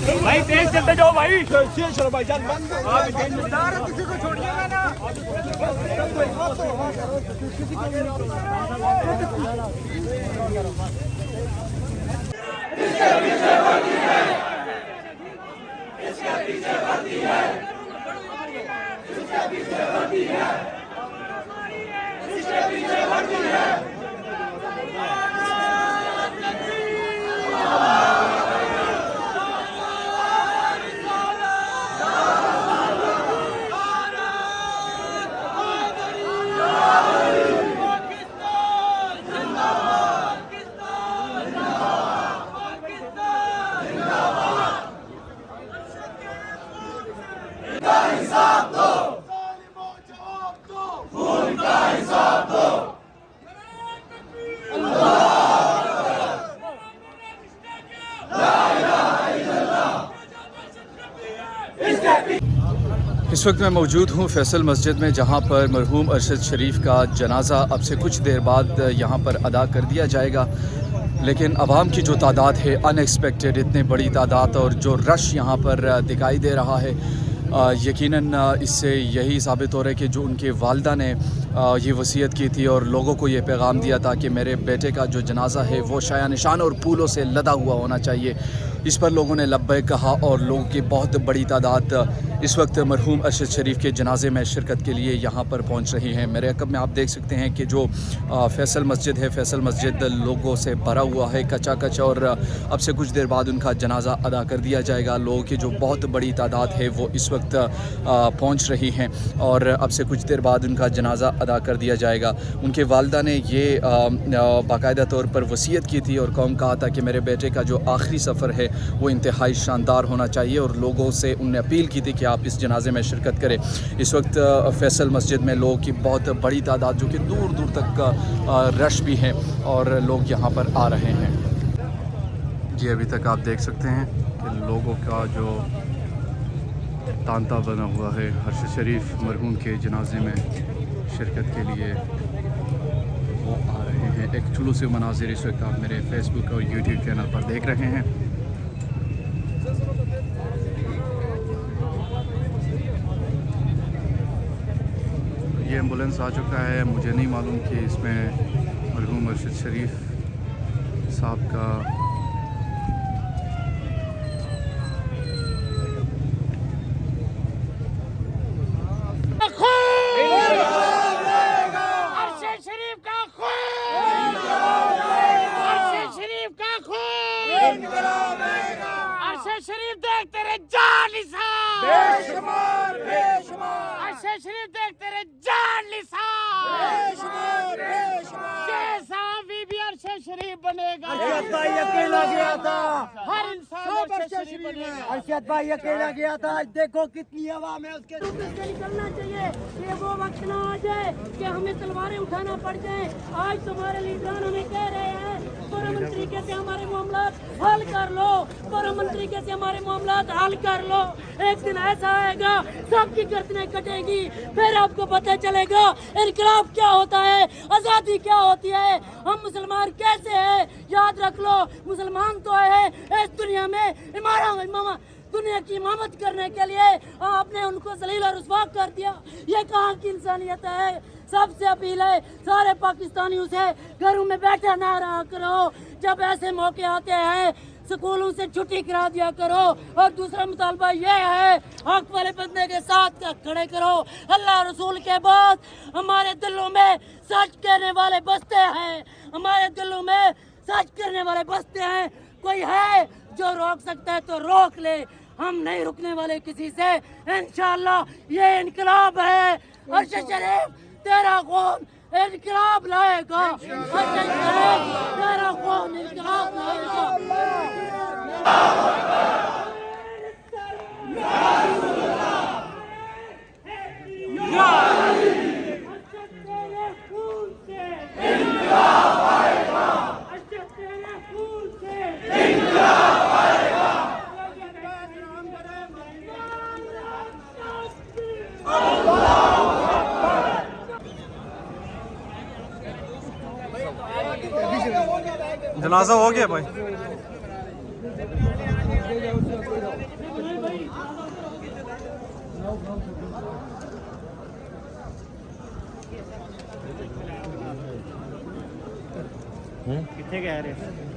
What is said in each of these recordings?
भाई तेज चलते जाओ भाई। चलो भाईजान बंद किसी को छोड़िएगा ना। इसके पीछे वर्दी है, इसके पीछे वर्दी है, इसके पीछे वर्दी है, इसके पीछे वर्दी है। इस वक्त मैं मौजूद हूँ फैसल मस्जिद में, जहाँ पर मरहूम अरशद शरीफ का जनाज़ा अब से कुछ देर बाद यहाँ पर अदा कर दिया जाएगा। लेकिन आवाम की जो तादाद है अनएक्सपेक्टेड, इतनी बड़ी तादाद और जो रश यहाँ पर दिखाई दे रहा है, यकीनन इससे यही साबित हो रहा है कि जो उनके वालिदा ने ये वसीयत की थी और लोगों को ये पैगाम दिया था कि मेरे बेटे का जो जनाज़ा है वो शाया निशान और फूलों से लदा हुआ होना चाहिए। इस पर लोगों ने लब्बैक कहा और लोगों की बहुत बड़ी तादाद इस वक्त मरहूम अरशद शरीफ के जनाजे में शिरकत के लिए यहाँ पर पहुँच रही हैं। मेरे अक़ब में आप देख सकते हैं कि जो फैसल मस्जिद है, फैसल मस्जिद लोगों से भरा हुआ है कचा और अब से कुछ देर बाद उनका जनाज़ा अदा कर दिया जाएगा। लोगों की जो बहुत बड़ी तादाद है वो इस वक्त पहुँच रही हैं और अब से कुछ देर बाद उनका जनाज़ा अदा कर दिया जाएगा। उनके वालिदा ने ये बाकायदा तौर पर वसीयत की थी और कौम कहा था कि मेरे बेटे का जो आखिरी सफ़र है वो इंतहाई शानदार होना चाहिए और लोगों से उन्हें अपील की थी कि आप इस जनाजे में शिरकत करें। इस वक्त फैसल मस्जिद में लोगों की बहुत बड़ी तादाद, जो कि दूर दूर तक रश भी है और लोग यहाँ पर आ रहे हैं। जी अभी तक आप देख सकते हैं कि लोगों का जो तांता बना हुआ है अरशद शरीफ मरहूम के जनाजे में शिरकत के लिए वो आ रहे हैं। एक जुलूसी मनाजिर इस वक्त आप मेरे फेसबुक और यूट्यूब चैनल पर देख रहे हैं। ये एम्बुलेंस आ चुका है। मुझे नहीं मालूम कि इसमें मरहूम अरशद शरीफ साहब का शरीफ देख तेरे जान निसार, बेशुमार बेशुमार अरशद शरीफ देख तेरे जान निसार, बेशुमार बेशुमार कैसा बीबी अरशद शरीफ बनेगा। अरशद भाई अकेला गया था, हर इंसान अरशद शरीफ बनेगा। अरशद भाई अकेला गया था। आज देखो कितनी हवा में उसके निकलना चाहिए। ये वो वक्त ना आ जाए कि हमें तलवारें उठाना पड़ जाए। आज तुम्हारे लीडर हमें कह रहे हैं परम तरीके से हमारे मामला हल कर लो, परम तरीके से हमारे मामला हल कर लो। एक दिन ऐसा आएगा सबकी गर्दनें कटेगी, फिर आपको पता चलेगा इनकलाब क्या होता है, आज़ादी क्या होती है, हम मुसलमान कैसे हैं। याद रख लो, मुसलमान तो है इस दुनिया में दुनिया की इमामत करने के लिए आपने उनको जलील और रुसवा कर दिया। ये कहाँ की इंसानियत है। सबसे अपील है सारे पाकिस्तानियों से, घरों में बैठा ना रहा करो। जब ऐसे मौके आते हैं स्कूलों से छुट्टी करा दिया करो। और दूसरा मुतालबा ये है हक वाले बंदे के साथ खड़े करो। अल्लाह रसूल के बाद हमारे दिलों में सच कहने वाले बसते हैं, हमारे दिलों में सच करने वाले बसते हैं। कोई है जो रोक सकता है तो रोक ले, हम नहीं रुकने वाले किसी से। इंशाअल्लाह ये इनकलाब है। अरशद शरीफ तेरा खून इनकलाब लाएगा, अरशद शरीफ तेरा खून इनकलाब लाएगा। जनाजा हो गया भाई। कितने कह रहे हैं?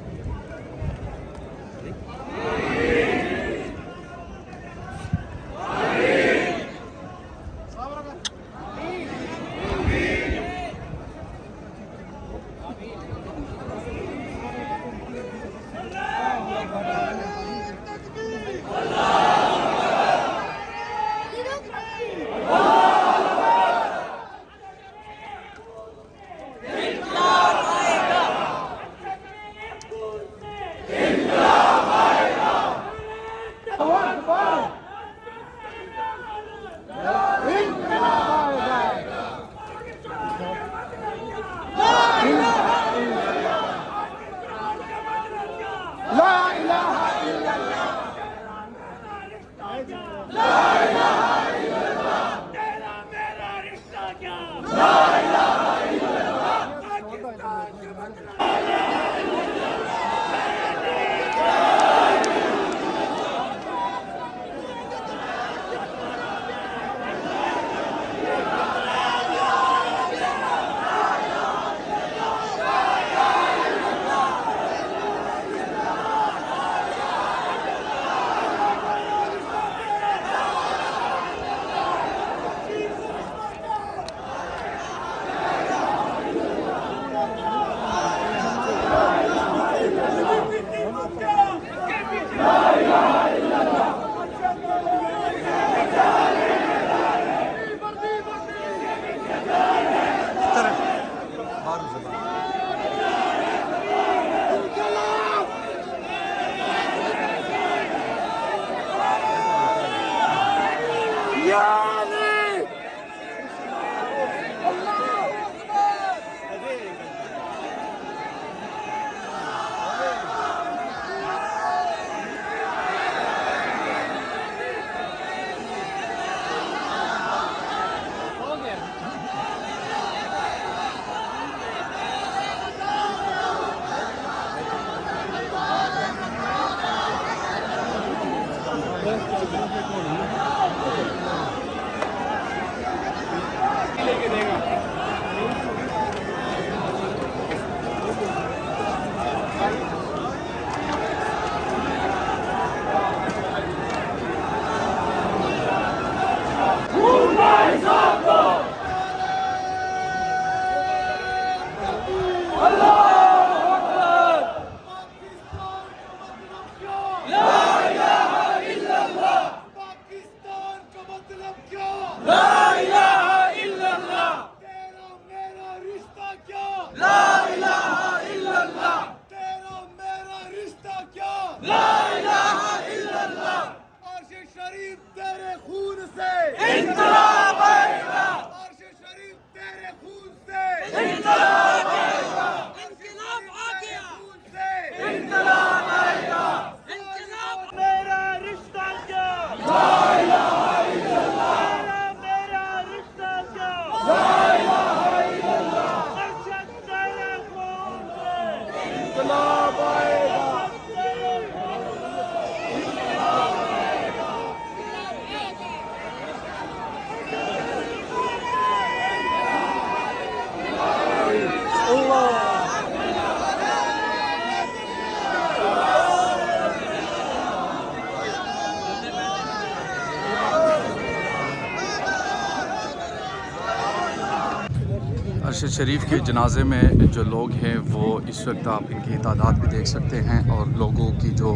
अरशद शरीफ के जनाजे में जो लोग हैं वो इस वक्त आप इनकी तादाद भी देख सकते हैं और लोगों की जो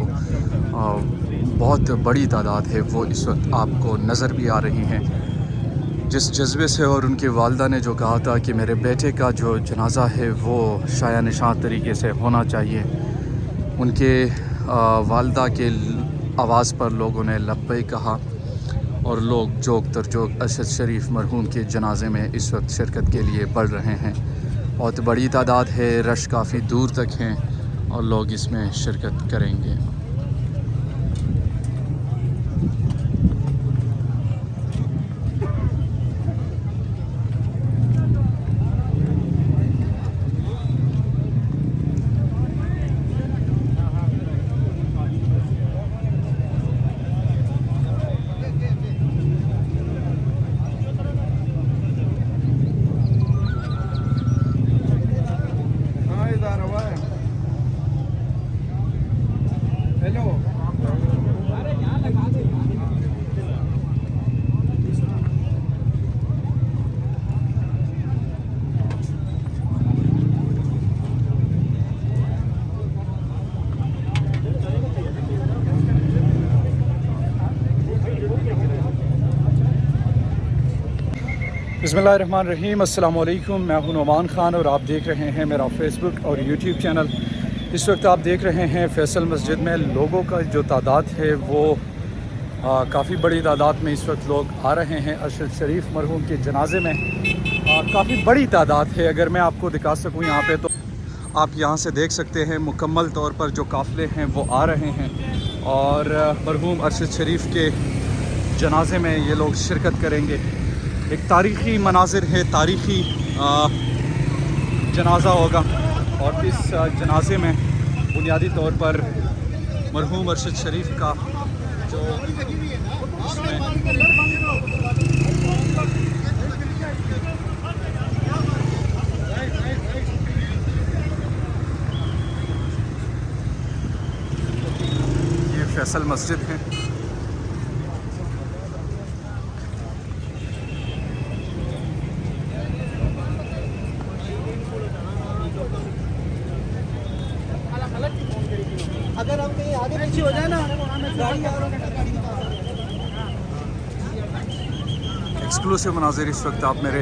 बहुत बड़ी तादाद है वो इस वक्त आपको नज़र भी आ रही हैं। जिस जज्बे से और उनकी वालदा ने जो कहा था कि मेरे बेटे का जो जनाजा है वो शाया निशान तरीके से होना चाहिए, उनके वालदा के आवाज़ पर लोगों ने लब्बैक कहा और लोग जोक तर जोक अरशद शरीफ मरहूम के जनाजे में इस वक्त शिरकत के लिए बढ़ रहे हैं। बहुत बड़ी तादाद है, रश काफ़ी दूर तक हैं और लोग इसमें शिरकत करेंगे। बिस्मिल्लाहिर्रहमानिर्रहीम, अस्सलाम वालेकुम। मैं हूं नुमान खान और आप देख रहे हैं मेरा फेसबुक और यूट्यूब चैनल। इस वक्त आप देख रहे हैं फैसल मस्जिद में लोगों का जो तादाद है वो काफ़ी बड़ी तादाद में इस वक्त लोग आ रहे हैं अरशद शरीफ मरहूम के जनाजे में। काफ़ी बड़ी तादाद है। अगर मैं आपको दिखा सकूं यहाँ पे तो आप यहाँ से देख सकते हैं मुकम्मल तौर पर जो काफ़िले हैं वो आ रहे हैं और मरहूम अरशद शरीफ के जनाजे में ये लोग शिरकत करेंगे। एक तारीख़ी मनाजिर है, तारीख़ी जनाजा होगा और इस जनाजे में बुनियादी तौर पर मरहूम अरशद शरीफ का जो ये फैसल मस्जिद है। अगर हम कहीं आगे पीछे हो जाए ना एक्सक्लूसिव मनाजिर इस वक्त आप मेरे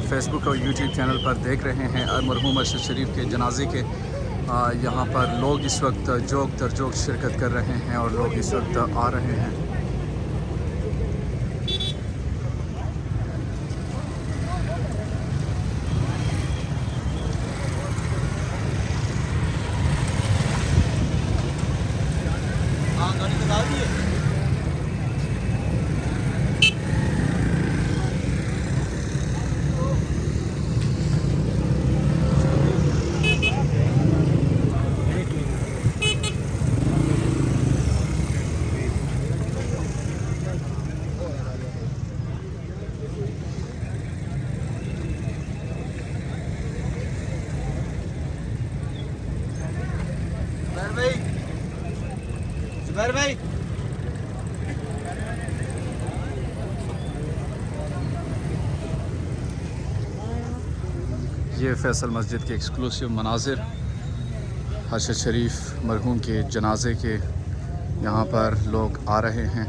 फेसबुक और यूट्यूब चैनल पर देख रहे हैं। मरहूम अरशद शरीफ के जनाजे के यहाँ पर लोग इस वक्त जोक दर जोक शिरकत कर रहे हैं और लोग इस वक्त आ रहे हैं। जुबैर भाई ये फैसल मस्जिद के एक्सक्लूसिव मनाजिर अरशद शरीफ मरहूम के जनाजे के यहाँ पर लोग आ रहे हैं।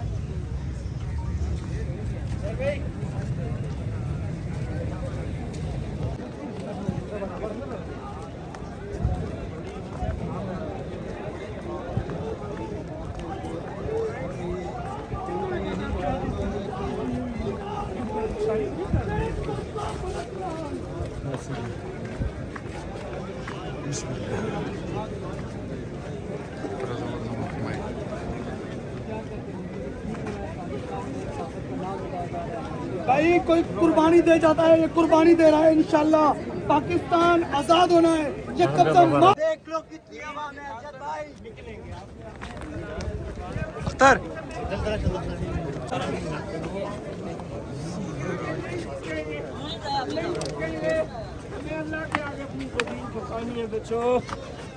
भाई कोई कुर्बानी दे जाता है, ये कुर्बानी दे रहा है। इंशाल्लाह पाकिस्तान आजाद होना है। ये कदम देख लो कितनी आवाम है अरशद भाई। अख्तर बच्चों,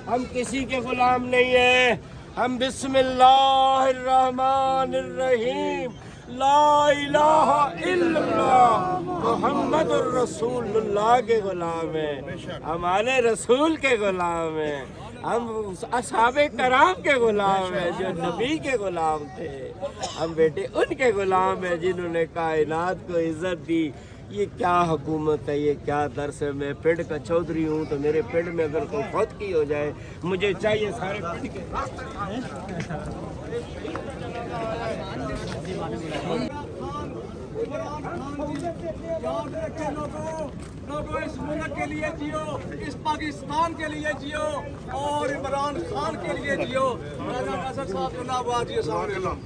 हम किसी के गुलाम नहीं है। हम बिस्मिल्लाहिर्रहमानिर्रहीम ला इलाहा इल्लल्लाह मुहम्मदुर रसूलुल्लाह के गुलाम हैं। हमारे रसूल के गुलाम हैं। हम असहाबे कराम के गुलाम हैं जो नबी के गुलाम थे। हम बेटे उनके गुलाम हैं जिन्होंने कायनात को इज्जत दी। ये क्या हुकूमत है, ये क्या दर्स है। मैं पेड़ का चौधरी हूँ तो मेरे पेड़ में अगर कोई फौत की हो जाए मुझे चाहिए सारे पेड़ के लोगों इस मुल्क के लिए जियो, इस पाकिस्तान के लिए जियो और इमरान खान के लिए जियो। राजा असद साहब जिंदाबाद जी। अस्सलाम वालेकुम।